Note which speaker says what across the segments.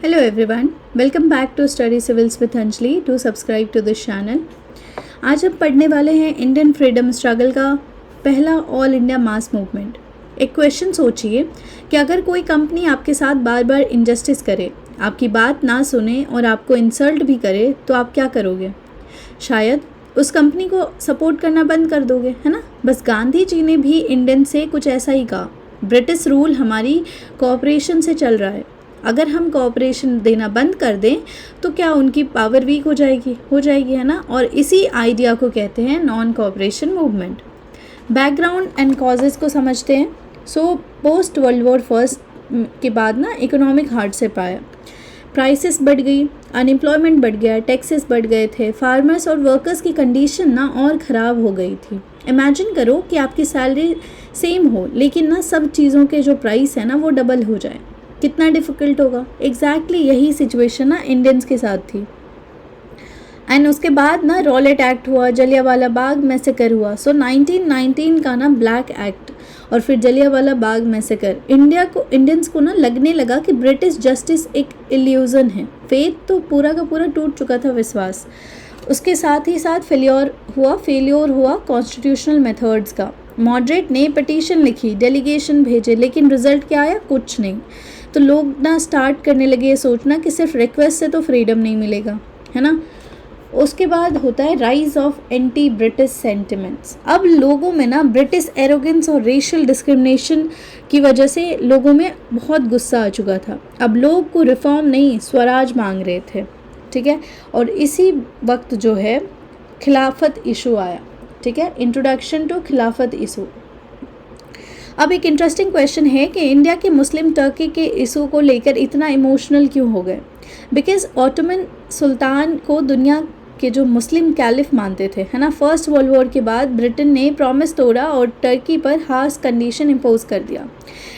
Speaker 1: Hello everyone, welcome back to Study Civils with Anjali. Do subscribe to this channel. आज हम पढ़ने वाले हैं इंडियन फ्रीडम स्ट्रगल का पहला ऑल इंडिया मास मूवमेंट। एक क्वेश्चन सोचिए कि अगर कोई कंपनी आपके साथ बार बार इनजस्टिस करे, आपकी बात ना सुने और आपको इंसल्ट भी करे तो आप क्या करोगे? शायद उस कंपनी को सपोर्ट करना बंद कर दोगे, है ना। बस गांधी जी ने भी इंडियन से कुछ ऐसा ही कहा। ब्रिटिश रूल हमारी कोऑपरेशन से चल रहा है, अगर हम कोऑपरेशन देना बंद कर दें तो क्या उनकी पावर वीक हो जाएगी, है ना। और इसी आइडिया को कहते हैं non cooperation movement. Background and causes को समझते हैं। पोस्ट वर्ल्ड वॉर फर्स्ट के बाद ना इकोनॉमिक हार्डशिप आया, प्राइसेस बढ़ गई, अनएम्प्लॉयमेंट बढ़ गया, टैक्सेस बढ़ गए थे, फार्मर्स और वर्कर्स की कंडीशन ना और ख़राब हो गई थी। इमेजिन करो कि आपकी सैलरी सेम हो लेकिन ना सब चीज़ों के जो प्राइस है ना वो डबल हो जाए, कितना डिफ़िकल्ट होगा। एग्जैक्टली यही सिचुएशन ना इंडियंस के साथ थी। एंड उसके बाद ना रॉलेट एक्ट हुआ, जलियांवाला बाग मैसेकर हुआ। 1919 का ना ब्लैक एक्ट और फिर जलियांवाला बाग मैसेकर। इंडियंस को ना लगने लगा कि ब्रिटिश जस्टिस एक इल्यूज़न है। फेथ तो पूरा का पूरा टूट चुका था, विश्वास। उसके साथ ही साथ फेल्योर हुआ कॉन्स्टिट्यूशनल मेथड्स का। मॉडरेट ने पिटीशन लिखी, डेलीगेशन भेजे, लेकिन रिजल्ट क्या आया? कुछ नहीं। तो लोग ना स्टार्ट करने लगे ये सोचना कि सिर्फ रिक्वेस्ट से तो फ्रीडम नहीं मिलेगा, है ना। उसके बाद होता है rise of anti British sentiments. अब लोगों में ना ब्रिटिश एरोगेंस और रेशियल डिस्क्रिमिनेशन की वजह से लोगों में बहुत गुस्सा आ चुका था। अब लोग को रिफॉर्म नहीं, स्वराज मांग रहे थे, ठीक है। और इसी वक्त जो है खिलाफत इशू आया, ठीक है, इंट्रोडक्शन टू खिलाफत इशू। अब एक इंटरेस्टिंग क्वेश्चन है कि इंडिया के मुस्लिम टर्की के इशू को लेकर इतना इमोशनल क्यों हो गए? बिकॉज ऑटोमन सुल्तान को दुनिया के जो मुस्लिम कैलिफ मानते थे, है ना। फर्स्ट वर्ल्ड वॉर के बाद ब्रिटेन ने प्रॉमिस तोड़ा और टर्की पर हार्श कंडीशन इम्पोज कर दिया।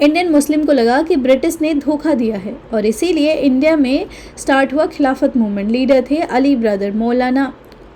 Speaker 1: इंडियन मुस्लिम को लगा कि ब्रिटिश ने धोखा दिया है और इसीलिए इंडिया में स्टार्ट हुआ खिलाफत मूवमेंट। लीडर थे अली ब्रदर, मौलाना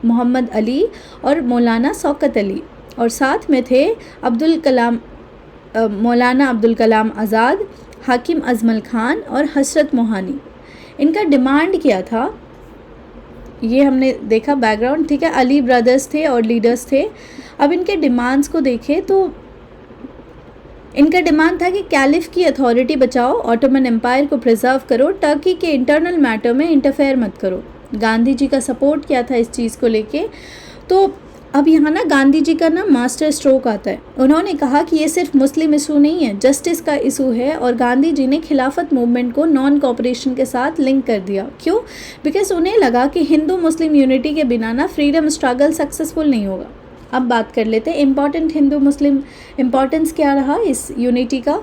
Speaker 1: मोहम्मद अली और मौलाना शौकत अली, और साथ में थे मौलाना अब्दुल कलाम आज़ाद, हाकिम अजमल खान और हसरत मोहानी। इनका डिमांड क्या था ये हमने देखा बैकग्राउंड, ठीक है। अली ब्रदर्स थे और लीडर्स थे। अब इनके डिमांड्स को देखें तो इनका डिमांड था कि कैलिफ की अथॉरिटी बचाओ, ऑटोमन एम्पायर को प्रिजर्व करो, टर्की के इंटरनल मैटर में इंटरफेयर मत करो। गांधी जी का सपोर्ट क्या था इस चीज़ को लेके? तो अब यहाँ ना गांधी जी का ना मास्टर स्ट्रोक आता है। उन्होंने कहा कि ये सिर्फ मुस्लिम इशू नहीं है, जस्टिस का इशू है। और गांधी जी ने खिलाफत मूवमेंट को नॉन कोऑपरेशन के साथ लिंक कर दिया। क्यों? बिकॉज उन्हें लगा कि हिंदू मुस्लिम यूनिटी के बिना ना फ्रीडम स्ट्रगल सक्सेसफुल नहीं होगा। अब बात कर लेते हैं इम्पॉर्टेंट हिंदू मुस्लिम इम्पॉर्टेंस क्या रहा इस यूनिटी का।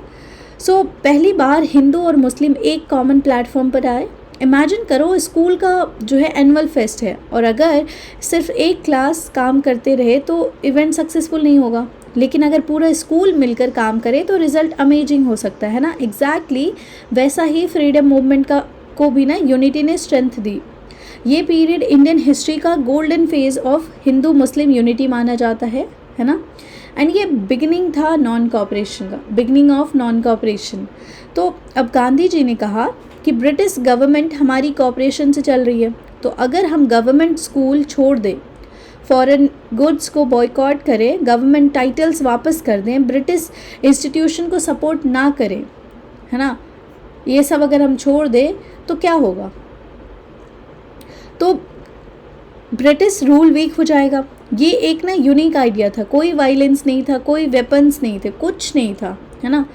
Speaker 1: पहली बार हिंदू और मुस्लिम एक कॉमन प्लेटफॉर्म पर आए। इमेजिन करो, स्कूल का जो है एनुअल फेस्ट है और अगर सिर्फ एक क्लास काम करते रहे तो इवेंट सक्सेसफुल नहीं होगा, लेकिन अगर पूरा स्कूल मिलकर काम करे तो रिज़ल्ट अमेजिंग हो सकता है ना। एग्जैक्टली वैसा ही फ्रीडम मूवमेंट को भी ना यूनिटी ने स्ट्रेंथ दी। ये पीरियड इंडियन हिस्ट्री का golden phase of Hindu Muslim unity माना जाता है ना। एंड ये बिगिनिंग था नॉन कोऑपरेशन का, बिगिनिंग ऑफ नॉन कोऑपरेशन। तो अब गांधी जी ने कहा कि ब्रिटिश गवर्नमेंट हमारी कोऑपरेशन से चल रही है, तो अगर हम गवर्नमेंट स्कूल छोड़ दें, फॉरेन गुड्स को बॉयकॉट करें, गवर्नमेंट टाइटल्स वापस कर दें, ब्रिटिश इंस्टीट्यूशन को सपोर्ट ना करें, है ना, ये सब अगर हम छोड़ दें तो क्या होगा? तो ब्रिटिश रूल वीक हो जाएगा। ये एक ना यूनिक आइडिया था, कोई वायलेंस नहीं था, कोई वेपन्स नहीं थे, कुछ नहीं था, है ना।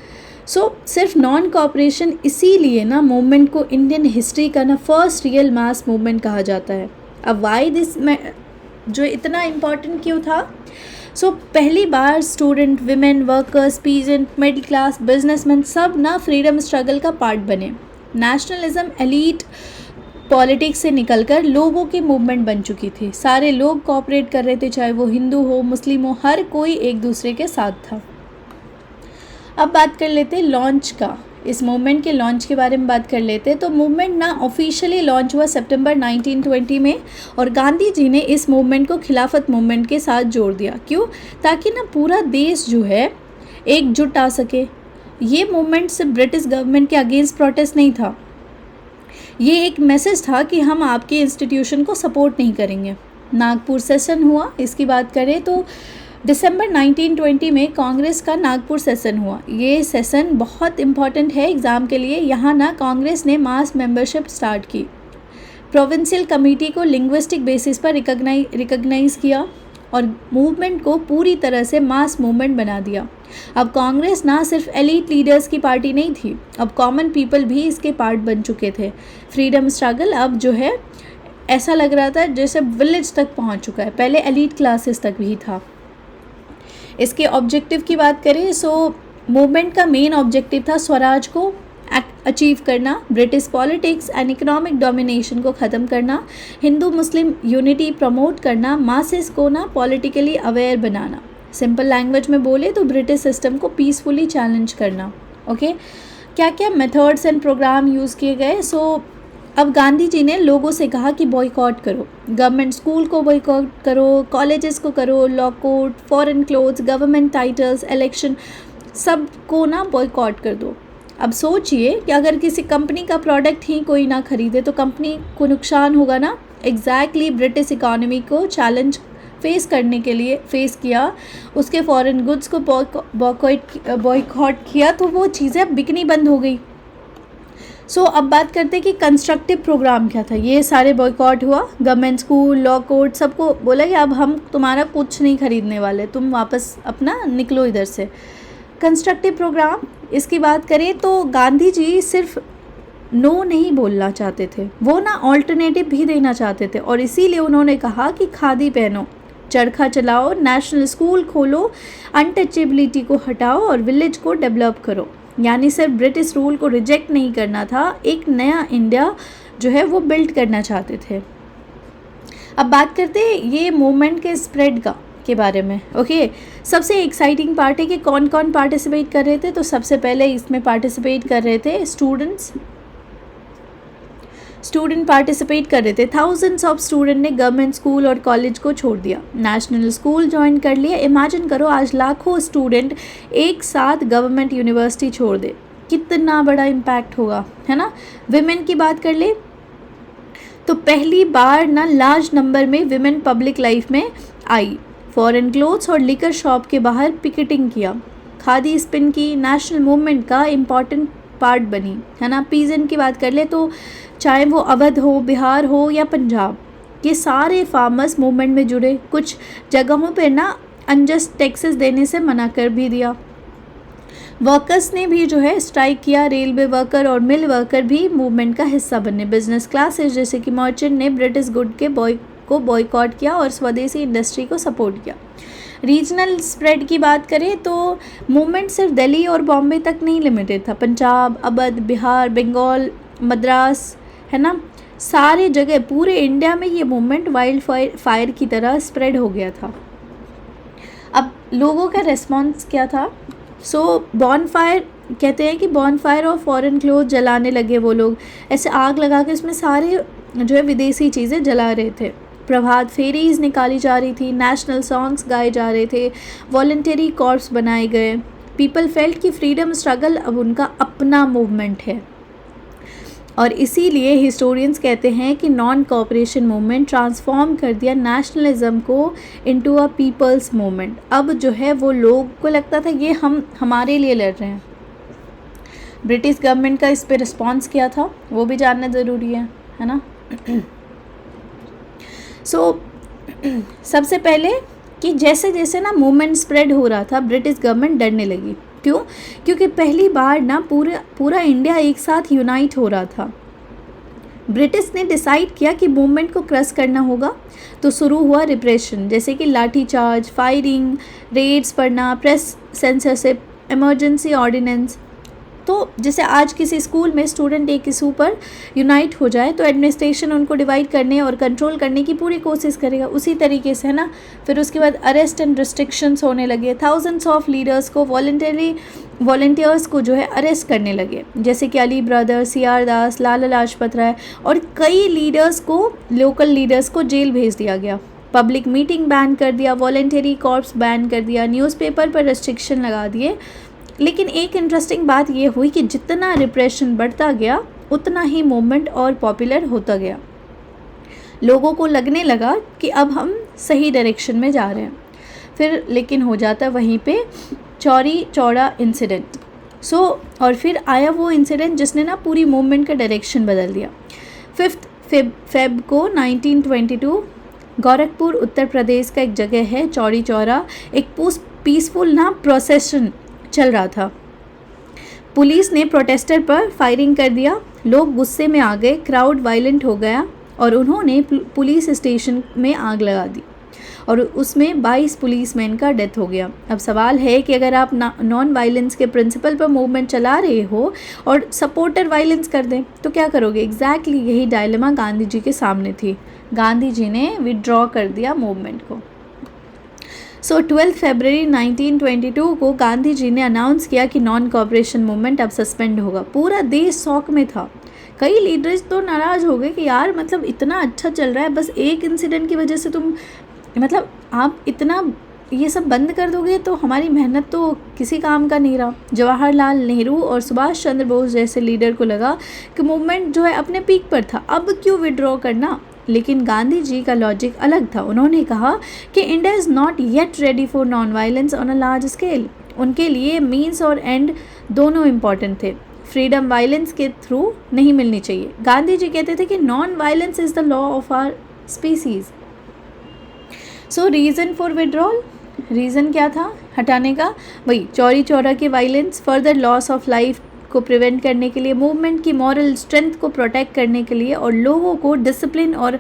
Speaker 1: सिर्फ नॉन कोऑपरेशन, इसीलिए ना मूवमेंट को इंडियन हिस्ट्री का ना फर्स्ट रियल मास मूवमेंट कहा जाता है। अब वाई दिस में जो इतना इम्पॉर्टेंट क्यों था? पहली बार student, women, workers, peasant, middle class, businessman सब ना फ्रीडम स्ट्रगल का पार्ट बने। नेशनलिज्म एलीट पॉलिटिक्स से निकलकर लोगों की मूवमेंट बन चुकी थी। सारे लोग कोऑपरेट कर रहे थे, चाहे वो हिंदू हो, मुस्लिम हो, हर कोई एक दूसरे के साथ था। अब बात कर लेते हैं लॉन्च का, इस मूवमेंट के लॉन्च के बारे में बात कर लेते हैं। तो मूवमेंट ना ऑफिशियली लॉन्च हुआ सितंबर 1920 में और गांधी जी ने इस मूवमेंट को खिलाफत मूवमेंट के साथ जोड़ दिया। क्यों? ताकि ना पूरा देश जो है एकजुट आ सके। ये मूवमेंट सिर्फ ब्रिटिश गवर्नमेंट के अगेंस्ट प्रोटेस्ट नहीं था, ये एक मैसेज था कि हम आपके इंस्टीट्यूशन को सपोर्ट नहीं करेंगे। नागपुर सेशन हुआ, इसकी बात करें तो दिसंबर 1920 में कांग्रेस का नागपुर सेशन हुआ। ये सेशन बहुत इम्पॉर्टेंट है एग्ज़ाम के लिए। यहाँ ना कांग्रेस ने मास मेंबरशिप स्टार्ट की, प्रोविंशियल कमेटी को लिंग्विस्टिक बेसिस पर रिकॉग्नाइज़ किया और मूवमेंट को पूरी तरह से मास मूवमेंट बना दिया। अब कांग्रेस ना सिर्फ एलीट लीडर्स की पार्टी नहीं थी, अब कॉमन पीपल भी इसके पार्ट बन चुके थे। फ्रीडम स्ट्रगल अब जो है ऐसा लग रहा था जैसे विलेज तक पहुंच चुका है, पहले एलीट क्लासेस तक भी था। इसके ऑब्जेक्टिव की बात करें सो मूवमेंट का मेन ऑब्जेक्टिव था स्वराज को अचीव करना, British politics and economic domination को ख़त्म करना, हिंदू मुस्लिम यूनिटी प्रमोट करना, मासेस को ना पॉलिटिकली अवेयर बनाना। सिंपल लैंग्वेज में बोले तो ब्रिटिश सिस्टम को पीसफुली चैलेंज करना। ओके, क्या क्या मेथड्स एंड प्रोग्राम यूज़ किए गए? सो अब गांधी जी ने लोगों से कहा कि बॉयकॉट करो, गवर्नमेंट स्कूल को बॉयकॉट करो, कॉलेजेस को करो, law code, foreign clothes, government titles, election, सब को ना बॉयकॉट कर दो। अब सोचिए कि अगर किसी कंपनी का प्रोडक्ट ही कोई ना खरीदे तो कंपनी को नुकसान होगा ना। एग्जैक्टली ब्रिटिश इकोनॉमी को चैलेंज फेस करने के लिए फेस किया, उसके फॉरेन गुड्स को बॉयकॉट किया तो वो चीज़ें बिकनी बंद हो गई। सो अब बात करते हैं कि कंस्ट्रक्टिव प्रोग्राम क्या था। ये सारे बॉयकॉट हुआ, गवर्नमेंट स्कूल, लॉ कोर्ट, सबको बोला कि अब हम तुम्हारा कुछ नहीं खरीदने वाले, तुम वापस अपना निकलो इधर से। कंस्ट्रक्टिव प्रोग्राम, इसकी बात करें तो गांधी जी सिर्फ नो नहीं बोलना चाहते थे, वो ना ऑल्टरनेटिव भी देना चाहते थे और इसीलिए उन्होंने कहा कि खादी पहनो, चरखा चलाओ, नेशनल स्कूल खोलो, अनटचेबिलिटी को हटाओ और विलेज को डेवलप करो। यानी सिर्फ ब्रिटिश रूल को रिजेक्ट नहीं करना था, एक नया इंडिया जो है वो बिल्ड करना चाहते थे। अब बात करते हैं ये मूवमेंट के स्प्रेड के बारे में। ओके, सबसे एक्साइटिंग पार्ट है कि कौन कौन पार्टिसिपेट कर रहे थे। तो सबसे पहले इसमें पार्टिसिपेट कर रहे थे स्टूडेंट पार्टिसिपेट कर रहे थे। थाउजेंड्स ऑफ स्टूडेंट ने गवर्नमेंट स्कूल और कॉलेज को छोड़ दिया, नेशनल स्कूल ज्वाइन कर लिया। इमेजिन करो आज लाखों स्टूडेंट एक साथ गवर्नमेंट यूनिवर्सिटी छोड़ दे, कितना बड़ा इम्पैक्ट होगा, है ना। विमेन की बात कर ले तो पहली बार ना लार्ज नंबर में विमेन पब्लिक लाइफ में आई। फॉरेन क्लोथ्स और लिकर शॉप के बाहर पिकेटिंग किया, खादी स्पिन की, नेशनल मूवमेंट का इम्पॉर्टेंट पार्ट बनी, है ना। पीजेंट की बात कर ले तो चाहे वो अवध हो, बिहार हो या पंजाब, ये सारे फार्मर्स मूवमेंट में जुड़े। कुछ जगहों पे ना अनजस्ट टैक्सेस देने से मना कर भी दिया। वर्कर्स ने भी जो है स्ट्राइक किया, रेलवे वर्कर और मिल वर्कर भी मूवमेंट का हिस्सा बने। बिजनेस क्लासेस जैसे कि मर्चेंट ने ब्रिटिश गुड को बॉयकॉट किया और स्वदेशी इंडस्ट्री को सपोर्ट किया। रीजनल स्प्रेड की बात करें तो मूवमेंट सिर्फ दिल्ली और बॉम्बे तक नहीं लिमिटेड था, पंजाब, अवध, बिहार, बंगाल, मद्रास, है ना, सारे जगह पूरे इंडिया में ये मूवमेंट वाइल्ड फायर की तरह स्प्रेड हो गया था। अब लोगों का रिस्पॉन्स क्या था? सो बॉनफायर कहते हैं कि बॉनफायर और फॉरेन क्लोथ जलाने लगे वो लोग, ऐसे आग लगा के उसमें सारे जो है विदेशी चीज़ें जला रहे थे। प्रभात फेरीज निकाली जा रही थी, नेशनल सॉन्ग्स गाए जा रहे थे, वॉलंटरी कॉर्प्स बनाए गए। पीपल फेल्ट कि फ्रीडम स्ट्रगल अब उनका अपना मूवमेंट है और इसीलिए हिस्टोरियंस कहते हैं कि नॉन कोऑपरेशन मूवमेंट ट्रांसफॉर्म कर दिया नेशनलिज्म को इनटू अ पीपल्स मूवमेंट। अब जो है वो लोग को लगता था ये हम हमारे लिए लड़ रहे हैं। ब्रिटिश गवर्नमेंट का इस पे रिस्पॉन्स क्या था वो भी जानना ज़रूरी है ना। सबसे पहले कि जैसे जैसे ना मूवमेंट स्प्रेड हो रहा था ब्रिटिश गवर्नमेंट डरने लगी। क्यों? क्योंकि पहली बार ना पूरा इंडिया एक साथ यूनाइट हो रहा था। ब्रिटिश ने डिसाइड किया कि मूवमेंट को क्रश करना होगा, तो शुरू हुआ रिप्रेशन, जैसे कि लाठीचार्ज, फायरिंग, रेड्स पड़ना, प्रेस सेंसरशिप, इमरजेंसी ऑर्डिनेंस। तो जैसे आज किसी स्कूल में स्टूडेंट एक इशू पर यूनाइट हो जाए तो एडमिनिस्ट्रेशन उनको डिवाइड करने और कंट्रोल करने की पूरी कोशिश करेगा, उसी तरीके से, है ना। फिर उसके बाद अरेस्ट एंड रिस्ट्रिक्शंस होने लगे, थाउजेंड्स ऑफ लीडर्स को वॉलंटियर्स को जो है अरेस्ट करने लगे, जैसे कि अली ब्रदर्स, CR दास, लाला लाजपत राय और कई लीडर्स को, लोकल लीडर्स को जेल भेज दिया गया। पब्लिक मीटिंग बैन कर दिया, वॉलंटरी कॉर्प्स बैन कर दिया, न्यूज़पेपर पर रेस्ट्रिक्शन लगा दिए। लेकिन एक इंटरेस्टिंग बात ये हुई कि जितना रिप्रेशन बढ़ता गया उतना ही मूवमेंट और पॉपुलर होता गया। लोगों को लगने लगा कि अब हम सही डायरेक्शन में जा रहे हैं। फिर लेकिन हो जाता वहीं पे चौरी चौड़ा इंसिडेंट। और फिर आया वो इंसिडेंट जिसने ना पूरी मूवमेंट का डायरेक्शन बदल दिया। 5 फेब को 1922 गोरखपुर उत्तर प्रदेश का एक जगह है चौरी चौरा, एक पीसफुल ना प्रोसेशन चल रहा था। पुलिस ने प्रोटेस्टर पर फायरिंग कर दिया, लोग गुस्से में आ गए, क्राउड वायलेंट हो गया और उन्होंने पुलिस स्टेशन में आग लगा दी और उसमें 22 पुलिसमैन का डेथ हो गया। अब सवाल है कि अगर आप नॉन वायलेंस के प्रिंसिपल पर मूवमेंट चला रहे हो और सपोर्टर वायलेंस कर दें तो क्या करोगे? एग्जैक्टली यही डायलेमा गांधी जी के सामने थी। गांधी जी ने विड्रॉ कर दिया मूवमेंट को। 12 फरवरी 1922 को गांधी जी ने अनाउंस किया कि नॉन कोऑपरेशन मूवमेंट अब सस्पेंड होगा। पूरा देश शॉक में था। कई लीडर्स तो नाराज़ हो गए कि यार मतलब इतना अच्छा चल रहा है, बस एक इंसिडेंट की वजह से तुम मतलब आप इतना ये सब बंद कर दोगे तो हमारी मेहनत तो किसी काम का नहीं रहा। जवाहरलाल नेहरू और सुभाष चंद्र बोस जैसे लीडर को लगा कि मूवमेंट जो है अपने पीक पर था, अब क्यों विड्रॉ करना। लेकिन गांधी जी का लॉजिक अलग था। उन्होंने कहा कि India is not yet ready for non violence on a large scale. उनके लिए मीन्स और एंड दोनों इम्पॉर्टेंट थे। फ्रीडम वायलेंस के थ्रू नहीं मिलनी चाहिए। गांधी जी कहते थे कि non violence is the law of our species. Reason for withdrawal, reason क्या था हटाने का? वही चौरी चौरा के violence, further loss of life को प्रिवेंट करने के लिए, मूवमेंट की मॉरल स्ट्रेंथ को प्रोटेक्ट करने के लिए और लोगों को डिसिप्लिन और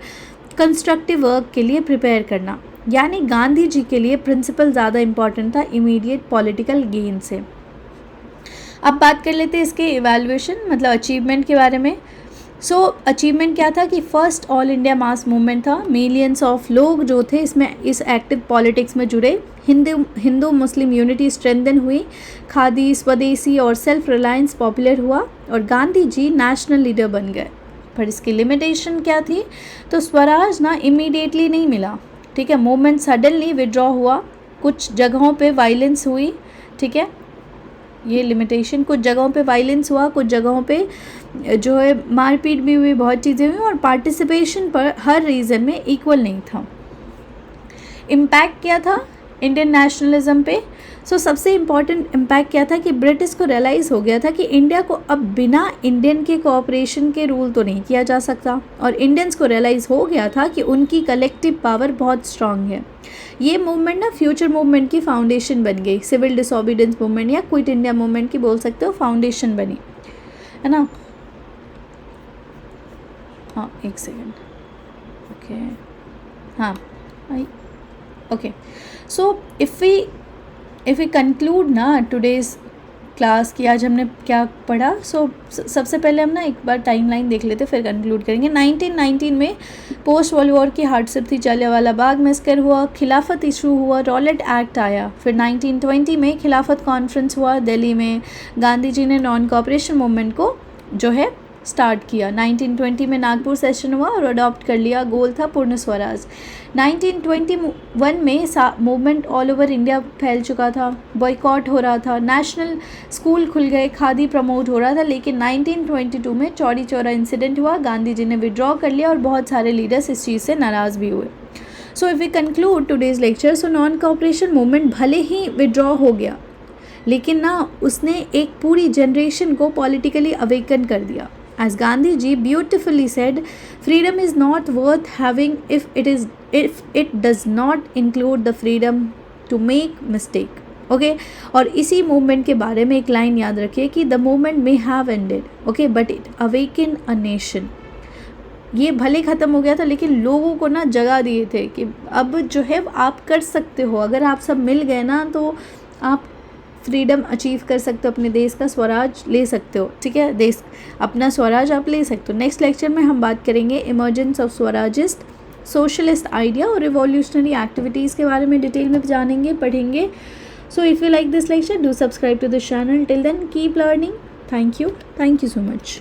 Speaker 1: कंस्ट्रक्टिव वर्क के लिए प्रिपेयर करना। यानी गांधी जी के लिए प्रिंसिपल ज़्यादा इम्पॉर्टेंट था इमीडिएट पॉलिटिकल गेन से। अब बात कर लेते हैं इसके इवैल्यूएशन मतलब अचीवमेंट के बारे में। अचीवमेंट क्या था कि first all India mass movement था। मिलियंस ऑफ लोग जो थे इसमें इस एक्टिव पॉलिटिक्स में जुड़े। हिंदू मुस्लिम यूनिटी स्ट्रेंथन हुई। खादी, स्वदेशी और सेल्फ रिलायंस पॉपुलर हुआ और गांधी जी नेशनल लीडर बन गए। पर इसकी लिमिटेशन क्या थी? तो स्वराज ना इमीडिएटली नहीं मिला, ठीक है। मूवमेंट सडनली विड्रॉ हुआ, कुछ जगहों पे वायलेंस हुई, ठीक है। ये लिमिटेशन, कुछ जगहों पे वायलेंस हुआ, कुछ जगहों पे जो है मारपीट भी हुई, बहुत चीज़ें हुई और पार्टिसिपेशन पर हर रीजन में इक्वल नहीं था। इम्पैक्ट क्या था इंडियन नेशनलिज्म पे? सबसे इम्पॉर्टेंट इम्पैक्ट क्या था कि ब्रिटिश को रियलाइज़ हो गया था कि इंडिया को अब बिना इंडियन के कोऑपरेशन के रूल तो नहीं किया जा सकता और इंडियंस को रियलाइज़ हो गया था कि उनकी कलेक्टिव पावर बहुत स्ट्रांग है। ये मूवमेंट ना फ्यूचर मूवमेंट की फाउंडेशन बन गई। सिविल डिसोबीडियंस मूवमेंट या क्विट इंडिया मूवमेंट की बोल सकते हो फाउंडेशन बनी, है ना। हाँ एक सेकेंड, ओके, हाँ ओके। इफ़ वी कंक्लूड ना टुडेज़ क्लास की आज हमने क्या पढ़ा। सबसे पहले हम ना एक बार टाइमलाइन देख लेते फिर कंक्लूड करेंगे। 1919 में पोस्ट वर्ल्ड वॉर की हार्डशिप थी, जलियांवाला बाग मैसेकर हुआ, खिलाफत इशू हुआ, रॉलेट एक्ट आया। फिर 1920 में खिलाफत कॉन्फ्रेंस हुआ दिल्ली में। गांधी जी ने नॉन कोऑपरेशन मूवमेंट को जो है स्टार्ट किया। 1920 में नागपुर सेशन हुआ और अडॉप्ट कर लिया, गोल था पूर्ण स्वराज। 1921 में मूवमेंट ऑल ओवर इंडिया फैल चुका था, बॉयकॉट हो रहा था, नेशनल स्कूल खुल गए, खादी प्रमोट हो रहा था। लेकिन 1922 में चौरी चौरा इंसिडेंट हुआ, गांधी जी ने विड्रॉ कर लिया और बहुत सारे लीडर्स इस चीज़ से नाराज़ भी हुए। If we conclude today's lecture, non cooperation movement भले ही विड्रॉ हो गया लेकिन ना उसने एक पूरी जनरेशन को पॉलिटिकली अवेकन कर दिया। As Gandhi ji beautifully said, freedom is not worth having if it does not include the freedom to make mistake. Okay? और इसी मूवमेंट के बारे में एक लाइन याद रखिए कि the movement may have ended, okay, but it awakened a nation. ये भले ख़त्म हो गया था लेकिन लोगों को ना जगा दिए थे कि अब जो है आप कर सकते हो। अगर आप सब मिल गए ना तो आप फ्रीडम अचीव कर सकते हो, अपने देश का स्वराज ले सकते हो, ठीक है। देश अपना स्वराज आप ले सकते हो। नेक्स्ट लेक्चर में हम बात करेंगे emergence of Swarajist socialist idea और रिवॉल्यूशनरी एक्टिविटीज़ के बारे में डिटेल में जानेंगे, पढ़ेंगे। If you like this lecture do subscribe to this channel. Till then keep learning. Thank you so much.